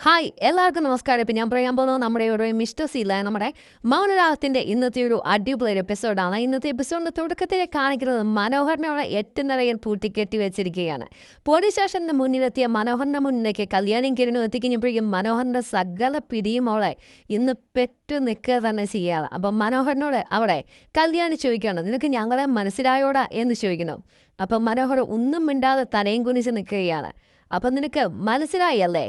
Hi എല്ലാവർക്കും നമസ്കാരം. ഇപ്പം ഞാൻ പറയാൻ പോകുന്നത് നമ്മുടെ ഒരു മിസ്റ്റർ സീല നമ്മുടെ മൗനരാഗത്തിൻ്റെ ഇന്നത്തെ ഒരു അടിപൊളി ഒരു എപ്പിസോഡാണ്. ഇന്നത്തെ എപ്പിസോഡിൻ്റെ തുടക്കത്തിൽ കാണിക്കുന്നത് മനോഹരനോടെ 8 നിറയിൽ പൂട്ടിക്കെട്ടി വെച്ചിരിക്കുകയാണ്. പോലീസ് സ്റ്റേഷൻ്റെ മുന്നിലെത്തിയ മനോഹറിൻ്റെ മുന്നിലേക്ക് കല്യാണിയും കിരണും എത്തിക്കഴിഞ്ഞപ്പോഴേക്കും മനോഹറിൻ്റെ സകല പിടിയും അവളെ ഇന്ന് പെറ്റു നിൽക്കുക തന്നെ ചെയ്യുകയാണ്. അപ്പം മനോഹരനോട് അവിടെ കല്യാണി ചോദിക്കുകയാണ്, നിനക്ക് ഞങ്ങളെ മനസ്സിലായോടാ എന്ന് ചോദിക്കുന്നു. അപ്പം മനോഹർ ഒന്നും മിണ്ടാതെ തലയും കുനിച്ച് നിൽക്കുകയാണ്. അപ്പം നിനക്ക് മനസ്സിലായി അല്ലേ?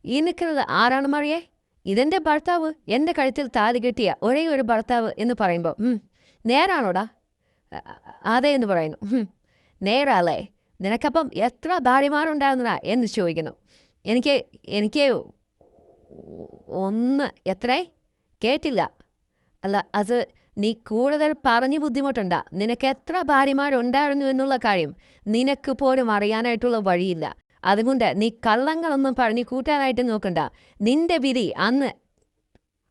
ഈ നിൽക്കുന്നത് ആരാണ് മറിയേ? ഇതെൻ്റെ ഭർത്താവ്, എൻ്റെ കഴുത്തിൽ താലി കെട്ടിയ ഒരേ ഒരു ഭർത്താവ് എന്ന് പറയുമ്പോൾ നേരാണോടാ? അതെ എന്ന് പറയുന്നു. നേരല്ലേ? നിനക്കപ്പം എത്ര ഭാര്യമാരുണ്ടായിരുന്നടാ എന്ന് ചോദിക്കുന്നു. എനിക്ക് എനിക്ക് ഒന്ന് എത്രേ കേട്ടില്ല. അല്ല, അത് നീ കൂടുതൽ പറഞ്ഞു ബുദ്ധിമുട്ടുണ്ടാ. നിനക്ക് എത്ര ഭാര്യമാരുണ്ടായിരുന്നു എന്നുള്ള കാര്യം നിനക്ക് പോലും അറിയാനായിട്ടുള്ള വഴിയില്ല. അതുകൊണ്ട് നീ കള്ളങ്ങളൊന്നും പറഞ്ഞു കൂട്ടാനായിട്ട് നോക്കണ്ട. നിന്റെ വിധി അന്ന്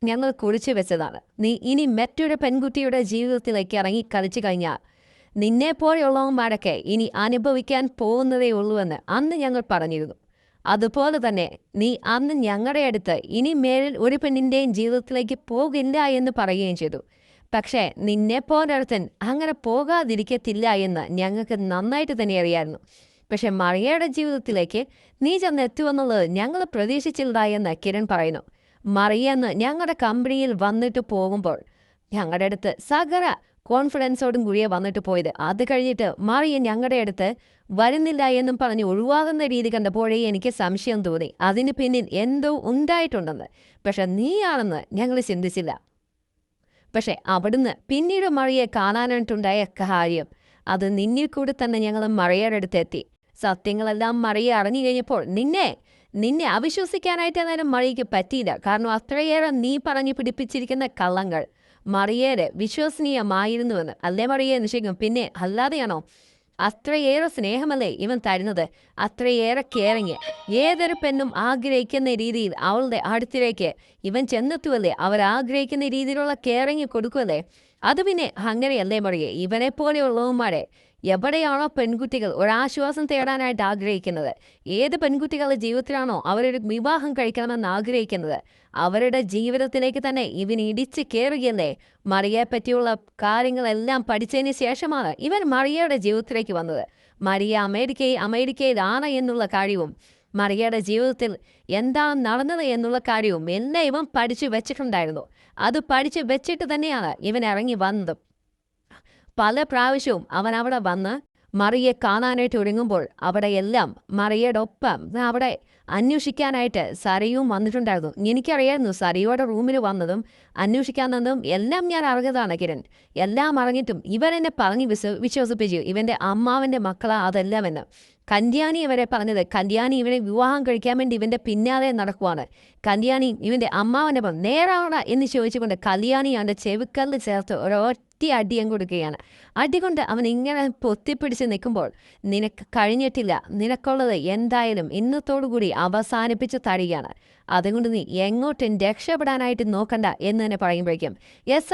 ഞങ്ങൾ കുറിച്ചു വെച്ചതാണ്. നീ ഇനി മറ്റൊരു പെൺകുട്ടിയുടെ ജീവിതത്തിലേക്ക് ഇറങ്ങി കളിച്ചു കഴിഞ്ഞാൽ നിന്നെപ്പോലെയുള്ളവന്മാരൊക്കെ ഇനി അനുഭവിക്കാൻ പോകുന്നതേ ഉള്ളൂവെന്ന് അന്ന് ഞങ്ങൾ പറഞ്ഞിരുന്നു. അതുപോലെ തന്നെ നീ അന്ന് ഞങ്ങളുടെ അടുത്ത് ഇനി മേലിൽ ഒരു പെണ്ണിൻ്റെയും ജീവിതത്തിലേക്ക് പോകില്ല എന്ന് പറയുകയും ചെയ്തു. പക്ഷേ നിന്നെപ്പോലൊരുത്തൻ അങ്ങനെ പോകാതിരിക്കത്തില്ല എന്ന് ഞങ്ങൾക്ക് നന്നായിട്ട് തന്നെ അറിയായിരുന്നു. പക്ഷെ മറിയയുടെ ജീവിതത്തിലേക്ക് നീ ചെന്നെത്തുമെന്നുള്ളത് ഞങ്ങൾ പ്രതീക്ഷിച്ചില്ല എന്ന് കിരൺ പറയുന്നു. മറിയെന്ന് ഞങ്ങളുടെ കമ്പനിയിൽ വന്നിട്ട് പോകുമ്പോൾ ഞങ്ങളുടെ അടുത്ത് സകല കോൺഫിഡൻസോടും കൂടിയേ വന്നിട്ട് പോയത്. അത് കഴിഞ്ഞിട്ട് മറിയ ഞങ്ങളുടെ അടുത്ത് വരുന്നില്ല എന്നും പറഞ്ഞ് ഒഴിവാകുന്ന രീതി കണ്ടപ്പോഴേ എനിക്ക് സംശയം തോന്നി. അതിന് പിന്നിൽ എന്തോ ഉണ്ടായിട്ടുണ്ടെന്ന്. പക്ഷെ നീയാണെന്ന് ഞങ്ങൾ ചിന്തിച്ചില്ല. പക്ഷെ അവിടുന്ന് പിന്നീട് മറിയെ കാണാനായിട്ടുണ്ടായ കാര്യം അത് നിന്നിൽ കൂടി തന്നെ ഞങ്ങൾ മറിയയുടെ അടുത്തെത്തി. സത്യങ്ങളെല്ലാം മറിയ അറിഞ്ഞു കഴിഞ്ഞപ്പോൾ നിന്നെ അവിശ്വസിക്കാനായിട്ട് നേരം മറിയയ്ക്ക് പറ്റിയില്ല. കാരണം അത്രയേറെ നീ പറഞ്ഞു പിടിപ്പിച്ചിരിക്കുന്ന കള്ളങ്ങൾ മറിയേറെ വിശ്വസനീയമായിരുന്നുവെന്ന്. അല്ലേ മറിയെ നിശ്ചയിക്കും. പിന്നെ അല്ലാതെയാണോ? അത്രയേറെ സ്നേഹമല്ലേ ഇവൻ തരുന്നത്, അത്രയേറെ കെയറിങ്. ഏതൊരു പെണ്ണും ആഗ്രഹിക്കുന്ന രീതിയിൽ അവളുടെ അടുത്തിലേക്ക് ഇവൻ ചെന്നെത്തുമല്ലേ, അവരാഗ്രഹിക്കുന്ന രീതിയിലുള്ള കെയറിങ് കൊടുക്കുമല്ലേ. അത് പിന്നെ അങ്ങനെയല്ലേ മറിയെ? ഇവനെപ്പോലെയുള്ളവന്മാരെ എവിടെയാണോ പെൺകുട്ടികൾ ഒരാശ്വാസം തേടാനായിട്ട് ആഗ്രഹിക്കുന്നത്, ഏത് പെൺകുട്ടികളുടെ ജീവിതത്തിലാണോ അവരൊരു വിവാഹം കഴിക്കണമെന്ന് ആഗ്രഹിക്കുന്നത്, അവരുടെ ജീവിതത്തിലേക്ക് തന്നെ ഇവൻ ഇടിച്ച് കയറുകയല്ലേ. മറിയയെ പറ്റിയുള്ള കാര്യങ്ങളെല്ലാം പഠിച്ചതിന് ശേഷമാണ് ഇവൻ മറിയയുടെ ജീവിതത്തിലേക്ക് വന്നത്. മറിയ അമേരിക്കയിലാണ് എന്നുള്ള കാര്യവും മറിയയുടെ ജീവിതത്തിൽ എന്താണ് നടന്നത് എന്നുള്ള കാര്യവും എല്ലാം ഇവൻ പഠിച്ചു വെച്ചിട്ടുണ്ടായിരുന്നു. അത് പഠിച്ചു വെച്ചിട്ട് തന്നെയാണ് ഇവൻ ഇറങ്ങി വന്നതും. പല പ്രാവശ്യവും അവൻ അവിടെ വന്ന് മറിയെ കാണാനായിട്ട് ഒരുങ്ങുമ്പോൾ അവിടെയെല്ലാം മറിയയുടെ ഒപ്പം അവിടെ അന്വേഷിക്കാനായിട്ട് സരയും വന്നിട്ടുണ്ടായിരുന്നു. എനിക്കറിയായിരുന്നു സരയുടെ റൂമിൽ വന്നതും അന്വേഷിക്കാൻ വന്നതും എല്ലാം ഞാൻ അറിഞ്ഞതാണ് കിരൺ. എല്ലാം അറിഞ്ഞിട്ടും ഇവൻ എന്നെ പറഞ്ഞ് വിശ്വസിപ്പിച്ചു ഇവൻ്റെ അമ്മാവൻ്റെ മക്കളാ അതെല്ലാം എന്ന്. കല്യാണി ഇവരെ പറഞ്ഞത് കല്യാണി ഇവനെ വിവാഹം കഴിക്കാൻ വേണ്ടി ഇവൻ്റെ പിന്നാലെ നടക്കുവാണ്. കല്യാണി ഇവൻ്റെ അമ്മാവൻ്റെ അപ്പം നേരാവണ എന്ന് ചോദിച്ചുകൊണ്ട് കല്യാണി അവൻ്റെ ചെവിക്കല്ല് ചേർത്ത് ഒരൊറ്റ അടിയം കൊടുക്കുകയാണ്. അടി കൊണ്ട് അവൻ ഇങ്ങനെ പൊത്തിപ്പിടിച്ച് നിൽക്കുമ്പോൾ നിനക്ക് കഴിഞ്ഞിട്ടില്ല, നിനക്കുള്ളത് എന്തായാലും ഇന്നത്തോടുകൂടി അവസാനിപ്പിച്ച് തരികയാണ്. അതുകൊണ്ട് നീ എങ്ങോട്ടും രക്ഷപ്പെടാനായിട്ട് നോക്കണ്ട എന്ന് തന്നെ പറയുമ്പോഴേക്കും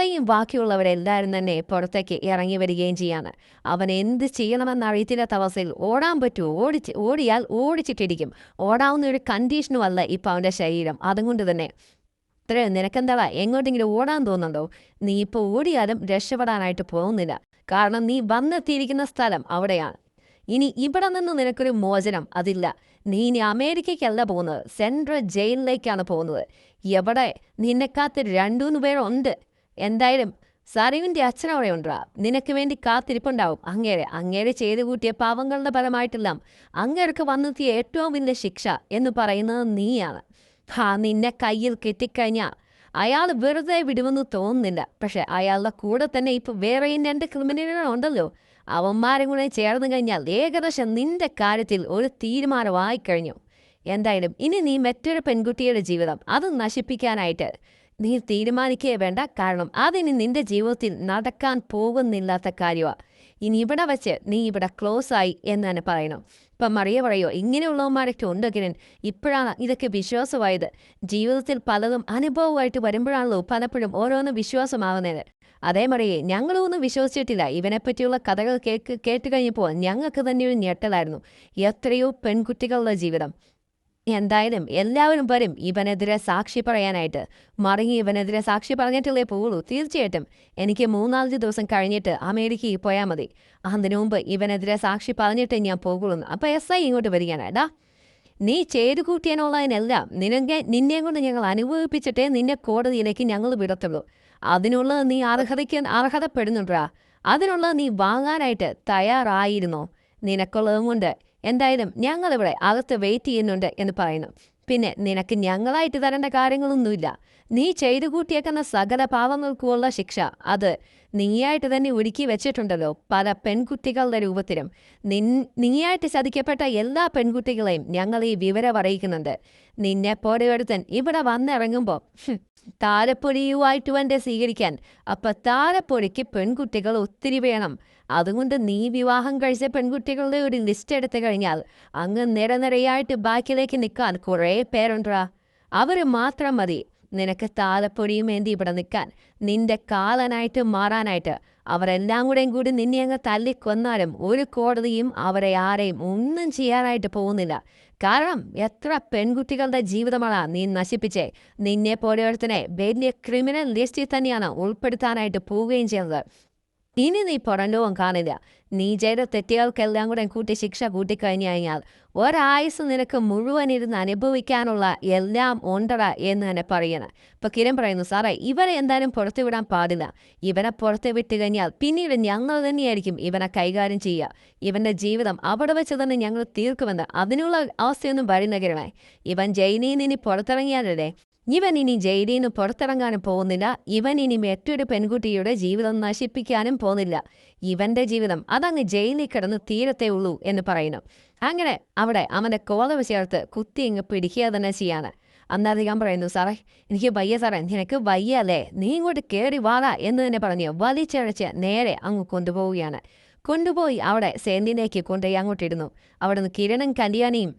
ഐയും ബാക്കിയുള്ളവരെല്ലാവരും തന്നെ പുറത്തേക്ക് ഇറങ്ങി വരികയും ചെയ്യാണ്. അവൻ എന്ത് ചെയ്യണമെന്ന് അറിയത്തില്ലാത്ത അവസ്ഥയിൽ ഓടാൻ പറ്റുമോ? ഓടിയാൽ ഓടിച്ചിട്ടിരിക്കും. ഓടാവുന്ന ഒരു കണ്ടീഷനും അല്ല ഇപ്പം അവൻ്റെ ശരീരം. അതുകൊണ്ട് തന്നെ നിനക്കെന്താ എങ്ങോട്ടെങ്കിലും ഓടാൻ തോന്നുന്നുണ്ടോ? നീ ഇപ്പോൾ ഓടിയാലും രക്ഷപ്പെടാനായിട്ട് പോകുന്നില്ല. കാരണം നീ വന്നെത്തിയിരിക്കുന്ന സ്ഥലം അവിടെയാണ്. ഇനി ഇവിടെ നിന്ന് നിനക്കൊരു മോചനം അതില്ല. നീ ഇനി അമേരിക്കയ്ക്കല്ല പോകുന്നത്, സെൻട്രൽ ജയിലിലേക്കാണ് പോകുന്നത്. എവിടെ നിന്നെക്കാത്ത് 2-3 പേരുണ്ട്. എന്തായാലും സരയുവിൻ്റെ അച്ഛനവിടെ ഉണ്ടാ, നിനക്ക് വേണ്ടി കാത്തിരിപ്പുണ്ടാവും. അങ്ങേരെ ചെയ്തു കൂട്ടിയ പാവങ്ങളുടെ ഫലമായിട്ടെല്ലാം അങ്ങേർക്ക് വന്നെത്തിയ ഏറ്റവും വലിയ ശിക്ഷ എന്ന് പറയുന്നത് നീയാണ്. നിന്നെ കയ്യിൽ കെട്ടിക്കഴിഞ്ഞാൽ അയാൾ വെറുതെ വിടുമെന്ന് തോന്നുന്നില്ല. പക്ഷെ അയാളുടെ കൂടെ തന്നെ ഇപ്പം വേറെയും 2 ക്രിമിനലുകളുണ്ടല്ലോ. അവന്മാരും കൂടെ ചേർന്ന് കഴിഞ്ഞാൽ ഏകദേശം നിന്റെ കാര്യത്തിൽ ഒരു തീരുമാനമായി കഴിഞ്ഞു. എന്തായാലും ഇനി നീ മറ്റൊരു പെൺകുട്ടിയുടെ ജീവിതം അത് നശിപ്പിക്കാനായിട്ട് നീ തീരുമാനിക്കുകയേ വേണ്ട. കാരണം അതിനി നിന്റെ ജീവിതത്തിൽ നടക്കാൻ പോകുന്നില്ലാത്ത കാര്യമാണ്. ഇനി ഇവിടെ വെച്ച് നീ ഇവിടെ ക്ലോസ് ആയി എന്ന് തന്നെ പറയണം. ഇപ്പം മറിയ പറയോ, ഇങ്ങനെയുള്ളവന്മാരൊക്കെ ഉണ്ട് കിരൺ. ഇപ്പോഴാണ് ഇതൊക്കെ വിശ്വാസമായത്. ജീവിതത്തിൽ പലതും അനുഭവമായിട്ട് വരുമ്പോഴാണല്ലോ പലപ്പോഴും ഓരോന്ന് വിശ്വാസമാകുന്നത്. അതേ മറിയേ, ഞങ്ങളൊന്നും വിശ്വസിച്ചിട്ടില്ല. ഇവനെപ്പറ്റിയുള്ള കഥകൾ കേട്ട് കഴിഞ്ഞപ്പോൾ ഞങ്ങൾക്ക് തന്നെ ഒരു ഞെട്ടലായിരുന്നു. എത്രയോ പെൺകുട്ടികളുടെ ജീവിതം എന്തായാലും എല്ലാവരും വരും ഇവനെതിരെ സാക്ഷി പറയാനായിട്ട്. മറിഞ്ഞ് ഇവനെതിരെ സാക്ഷി പറഞ്ഞിട്ടല്ലേ പോവുള്ളൂ. തീർച്ചയായിട്ടും എനിക്ക് 3-4 ദിവസം കഴിഞ്ഞിട്ട് അമേരിക്കയിൽ പോയാൽ മതി. അതിനു മുമ്പ് ഇവനെതിരെ സാക്ഷി പറഞ്ഞിട്ട് ഞാൻ പോകുള്ളൂ. അപ്പോൾ SI ഇങ്ങോട്ട് വരികയാണ്. നീ ചെയ്തു കൂട്ടിയെന്നുള്ളതിനെല്ലാം നിന്നെ കൊണ്ട് ഞങ്ങൾ അനുഭവിപ്പിച്ചിട്ടേ നിന്നെ കോടതിയിലേക്ക് ഞങ്ങൾ വിടത്തുള്ളൂ. അതിനുള്ളത് നീ അർഹതപ്പെടുന്നുണ്ടാ. അതിനുള്ളത് നീ വാങ്ങാനായിട്ട് തയ്യാറായിരുന്നോ? നിനക്കുള്ളതും കൊണ്ട് എന്തായാലും ഞങ്ങളിവിടെ അകത്ത് വെയിറ്റ് ചെയ്യുന്നുണ്ട് എന്ന് പറയുന്നു. പിന്നെ നിനക്ക് ഞങ്ങളായിട്ട് തരേണ്ട കാര്യങ്ങളൊന്നുമില്ല. നീ ചെയ്തു കൂട്ടിയേക്കുന്ന സകല പാവങ്ങൾക്കുമുള്ള ശിക്ഷ അത് നീയായിട്ട് തന്നെ ഒരുക്കി വെച്ചിട്ടുണ്ടല്ലോ. പല പെൺകുട്ടികളുടെ രൂപത്തിലും നീയായിട്ട് ചതിക്കപ്പെട്ട എല്ലാ പെൺകുട്ടികളെയും ഞങ്ങൾ ഈ വിവരം അറിയിക്കുന്നുണ്ട്. നിന്നെ പോലെ ഒരുത്തൻ ഇവിടെ വന്നിറങ്ങുമ്പോൾ താരപ്പൊടിയുമായിട്ട് വേണ്ടേ സ്വീകരിക്കാൻ. അപ്പം താരപ്പൊടിക്ക് പെൺകുട്ടികൾ ഒത്തിരി വേണം. അതുകൊണ്ട് നീ വിവാഹം കഴിച്ച പെൺകുട്ടികളുടെ ഒരു ലിസ്റ്റ് എടുത്തു കഴിഞ്ഞാൽ അങ്ങ് നിരനിരയായിട്ട് ബാക്കിലേക്ക് നിൽക്കാൻ കുറേ പേരുണ്ടാ. അവർ മാത്രം മതി നിനക്ക് താലപ്പൊടിയും വേണ്ടി ഇവിടെ നിൽക്കാൻ, നിന്റെ കാലനായിട്ട് മാറാനായിട്ട്. അവരെല്ലാം കൂടി നിന്നെ അങ്ങ് തല്ലിക്കൊന്നാലും ഒരു കോടതിയും അവരെ ആരെയും ഒന്നും ചെയ്യാനായിട്ട് പോകുന്നില്ല. കാരണം എത്ര പെൺകുട്ടികളുടെ ജീവിതമാണ് നീ നശിപ്പിച്ചേ. നിന്നെ പോലെയൊരുത്തനെ വലിയ ക്രിമിനൽ ലിസ്റ്റിൽ തന്നെയാണ് ഉൾപ്പെടുത്താനായിട്ട് പോവുകയും ചെയ്യുന്നത്. ഇനി നീ പുറം ലോകം കാണില്ല. നീ ചെയ്ത തെറ്റുകൾക്കെല്ലാം കൂടെ കൂട്ടി ശിക്ഷ കൂട്ടിക്കഴിഞ്ഞു കഴിഞ്ഞാൽ ഒരായുസ് നിനക്ക് മുഴുവൻ ഇരുന്ന് അനുഭവിക്കാനുള്ള എല്ലാം ഉണ്ടട എന്ന് തന്നെ പറയണം. ഇപ്പം കിരൺ പറയുന്നു, സാറേ ഇവരെ എന്തായാലും പുറത്തു വിടാൻ പാടില്ല. ഇവനെ പുറത്ത് വിട്ട് കഴിഞ്ഞാൽ പിന്നീട് ഞങ്ങൾ തന്നെയായിരിക്കും ഇവനെ കൈകാര്യം ചെയ്യുക. ഇവൻ്റെ ജീവിതം അവിടെ വെച്ച് തന്നെ ഞങ്ങൾ തീർക്കുമെന്ന്. അതിനുള്ള അവസ്ഥയൊന്നും വരുന്ന കിരണേ. ഇവൻ ജയിലിൽ നിന്ന് ഇനി പുറത്തിറങ്ങിയാലല്ലേ. ഇവൻ ഇനി ജയിലിൽ നിന്ന് പുറത്തിറങ്ങാനും പോകുന്നില്ല. ഇവൻ ഇനി മറ്റൊരു പെൺകുട്ടിയുടെ ജീവിതം നശിപ്പിക്കാനും പോകുന്നില്ല. ഇവന്റെ ജീവിതം അതങ്ങ് ജയിലിൽ കിടന്ന് തീരത്തേ ഉള്ളൂ എന്ന് പറയുന്നു. അങ്ങനെ അവിടെ അവൻ്റെ കോലവ് ചേർത്ത് കുത്തി ഇങ്ങ് പിടിക്കുക തന്നെ ചെയ്യാണ്. അന്നധികം പറയുന്നു, സാറേ എനിക്ക് വയ്യ സാറേ. നിനക്ക് വയ്യ അല്ലേ, നീ ഇങ്ങോട്ട് കയറി വാടാ എന്ന് തന്നെ പറഞ്ഞ് വലിച്ചഴച്ച് നേരെ അങ്ങ് കൊണ്ടുപോയി അവിടെ സെന്റിലേക്ക് കൊണ്ടുപോയി അങ്ങോട്ടിരുന്നു. അവിടെ നിന്ന് കിരണും കല്യാണിയും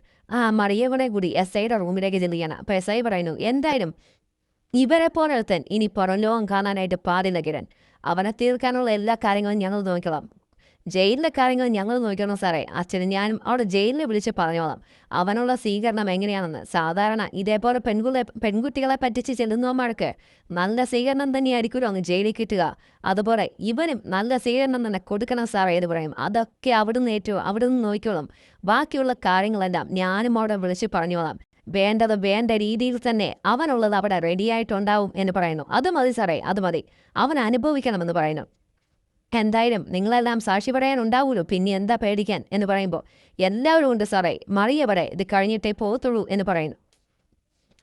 മറിയകളെ കൂടി SIയുടെ റൂമിലേക്ക് ചെല്ലുകയാണ്. അപ്പോൾ SI പറയുന്നു, എന്തായാലും ഇവരെ പോലൊരുത്തൻ ഇനി പുറം ലോകം കാണാനായിട്ട് പാടില്ല കിരൺ. അവനെ തീർക്കാനുള്ള എല്ലാ കാര്യങ്ങളും ഞങ്ങൾ നോക്കണം. ജയിലിലെ കാര്യങ്ങൾ ഞങ്ങൾ നോക്കണം സാറേ. അച്ഛനും ഞാനും അവിടെ ജയിലിൽ വിളിച്ച് പറഞ്ഞോളാം അവനുള്ള സ്വീകരണം എങ്ങനെയാണെന്ന്. സാധാരണ ഇതേപോലെ പെൺകുട്ടികളെ പറ്റിച്ച് ചെല്ലുന്നവന്മാർക്ക് നല്ല സ്വീകരണം തന്നെയായിരിക്കുമല്ലോ അങ്ങ് ജയിലിൽ കിട്ടുക. അതുപോലെ ഇവനും നല്ല സ്വീകരണം തന്നെ കൊടുക്കണം സാറേ എന്ന് പറയും. അതൊക്കെ അവിടുന്ന് നോക്കിക്കോളും. ബാക്കിയുള്ള കാര്യങ്ങളെല്ലാം ഞാനും അവിടെ വിളിച്ച് പറഞ്ഞോളാം. വേണ്ടത് വേണ്ട രീതിയിൽ തന്നെ അവനുള്ളത് അവിടെ റെഡിയായിട്ടുണ്ടാവും എന്ന് പറയുന്നു. അത് മതി സാറേ, അത് മതി. അവൻ അനുഭവിക്കണമെന്ന് പറയുന്നു. എന്തായാലും നിങ്ങളെല്ലാം സാക്ഷി പറയാനുണ്ടാവുമല്ലോ, പിന്നെ എന്താ പേടിക്കാൻ എന്ന് പറയുമ്പോൾ എല്ലാവരും ഉണ്ട് സാറേ, മറിയവരെ ഇത് കഴിഞ്ഞിട്ടേ പോകത്തുള്ളൂ എന്ന് പറയുന്നു.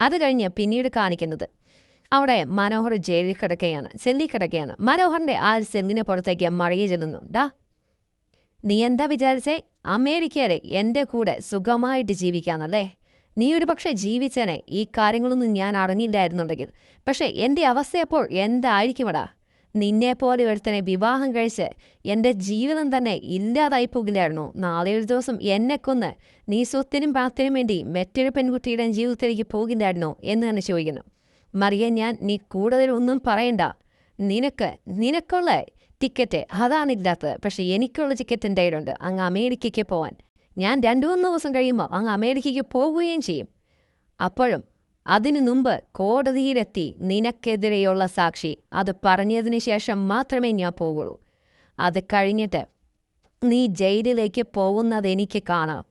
അത് കഴിഞ്ഞ് പിന്നീട് കാണിക്കുന്നത് അവിടെ മനോഹർ ജയിലിൽ കിടക്കുകയാണ്, സെല്ലിൽ കിടക്കുകയാണ്. മനോഹറിൻ്റെ ആ സെല്ലിന് പുറത്തേക്ക് മറിയ ചെല്ലുന്നു. നീ എന്താ വിചാരിച്ചേ? അമേരിക്കയിലെ എൻ്റെ കൂടെ സുഖമായിട്ട് ജീവിക്കാന്നല്ലേ? നീ ഒരു പക്ഷേ ജീവിച്ചേനെ ഈ കാര്യങ്ങളൊന്നും ഞാൻ അറിഞ്ഞില്ലായിരുന്നുണ്ടെങ്കിൽ. പക്ഷേ എൻ്റെ അവസ്ഥയപ്പോൾ എന്തായിരിക്കുമടാ? നിന്നെപ്പോലെ ഒരുത്തനെ വിവാഹം കഴിച്ച് എൻ്റെ ജീവിതം തന്നെ ഇല്ലാതായി പോകില്ലായിരുന്നു. നാളെ ഒരു ദിവസം എന്നെ കൊന്ന് നീ സ്വത്തിനും പണത്തിനും വേണ്ടി മറ്റൊരു പെൺകുട്ടിയുടെ ജീവിതത്തിലേക്ക് പോകില്ലായിരുന്നോ എന്ന് തന്നെ ചോദിക്കുന്നു. മറിയ, നീ കൂടുതലൊന്നും പറയണ്ട. നിനക്കുള്ള ടിക്കറ്റ് അതാണില്ലാത്തത്. പക്ഷെ എനിക്കുള്ള ടിക്കറ്റ് എൻ്റെ കയ്യിലുണ്ട് അങ്ങ് അമേരിക്കയ്ക്ക് പോകാൻ. ഞാൻ 2-3 ദിവസം കഴിയുമ്പോൾ അങ്ങ് അമേരിക്കയ്ക്ക് പോവുകയും ചെയ്യും. അപ്പോഴും അതിനു മുമ്പ് കോടതിയിലെത്തി നിനക്കെതിരെയുള്ള സാക്ഷി അത് പറഞ്ഞതിന് ശേഷം മാത്രമേ ഞാൻ പോവുള്ളൂ. അത് കഴിഞ്ഞിട്ട് നീ ജയിലിലേക്ക് പോകുന്നത് എനിക്ക് കാണാം.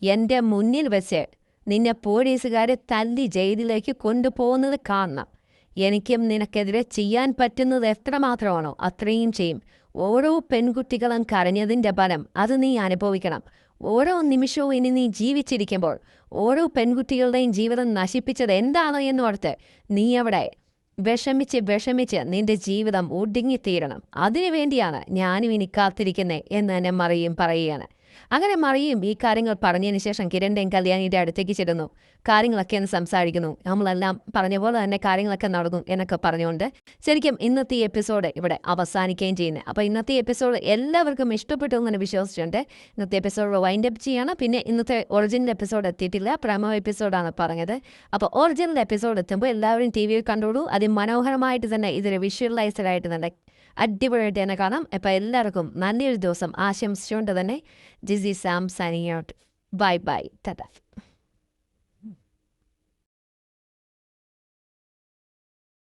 എൻ്റെ മുന്നിൽ വെച്ച് നിന്നെ പോലീസുകാരെ തല്ലി ജയിലിലേക്ക് കൊണ്ടുപോകുന്നത് കാണണം. എനിക്കും നിനക്കെതിരെ ചെയ്യാൻ പറ്റുന്നത് എത്രമാത്രമാണോ അത്രയും ചെയ്യും. ഓരോ പെൺകുട്ടികളും കരഞ്ഞതിൻ്റെ ഫലം അത് നീ അനുഭവിക്കണം. ഓരോ നിമിഷവും ഇനി നീ ജീവിച്ചിരിക്കുമ്പോൾ ഓരോ പെൺകുട്ടികളുടെയും ജീവിതം നശിപ്പിച്ചത് എന്താണോ എന്നോർത്ത് നീ അവിടെ വിഷമിച്ച് നിന്റെ ജീവിതം ഒടുങ്ങിത്തീരണം. അതിനുവേണ്ടിയാണ് ഞാനും ഇനി കാത്തിരിക്കുന്നത് എന്ന് തന്നെ മറിയും പറയുകയാണ്. അങ്ങനെ മറിയും ഈ കാര്യങ്ങൾ പറഞ്ഞതിന് ശേഷം കിരണിൻ്റെയും കല്യാണിയുടെ അടുത്തേക്ക് ചെല്ലുന്നു. കാര്യങ്ങളൊക്കെ ഒന്ന് സംസാരിക്കുന്നു. നമ്മളെല്ലാം പറഞ്ഞ പോലെ തന്നെ കാര്യങ്ങളൊക്കെ നടന്നു എന്നൊക്കെ പറഞ്ഞുകൊണ്ട് ശരിക്കും ഇന്നത്തെ ഈ എപ്പിസോഡ് ഇവിടെ അവസാനിക്കുകയും ചെയ്യുന്നത്. അപ്പോൾ ഇന്നത്തെ എപ്പിസോഡ് എല്ലാവർക്കും ഇഷ്ടപ്പെട്ടു എന്ന് വിശ്വസിച്ചിട്ടുണ്ട്. ഇന്നത്തെ എപ്പിസോഡ് വൈൻഡ് അപ്പ് ചെയ്യണം. പിന്നെ ഇന്നത്തെ ഒറിജിനൽ എപ്പിസോഡ് എത്തിയിട്ടില്ല, പ്രമോ എപ്പിസോഡാണ് പറഞ്ഞത്. അപ്പോൾ ഒറിജിനൽ എപ്പിസോഡ് എത്തുമ്പോൾ എല്ലാവരും TV കണ്ടോളൂ. അതിമനോഹരമായിട്ട് തന്നെ ഇതൊരു വിഷ്വലൈസ്ഡ് ആയിട്ട് തന്നെ അടിപൊളിയായിട്ട് തന്നെ കാണാം. അപ്പോൾ എല്ലാവർക്കും നല്ലൊരു ദിവസം ആശംസിച്ചുകൊണ്ട് തന്നെ this is Sam signing out. Bye bye, Tata.